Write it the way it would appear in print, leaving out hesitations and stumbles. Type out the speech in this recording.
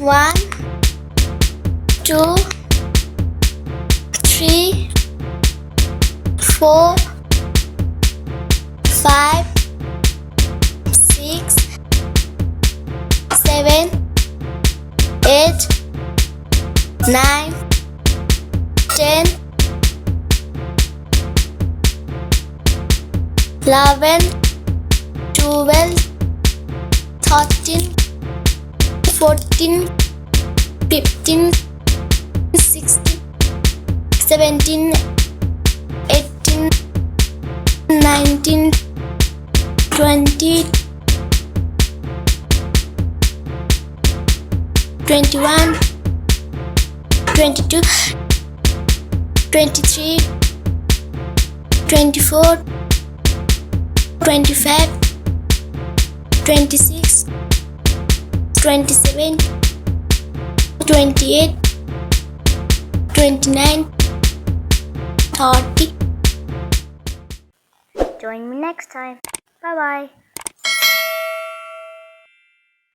1, 2, 3, 4, 5, 6, 7, 8, 9, 10, 11, 12, 13, 14, 15, 16, 17, 18, 19, 20, 21, 22, 23, 24, 25, 26, 27, 28, 29, 30. Join me next time. Bye bye.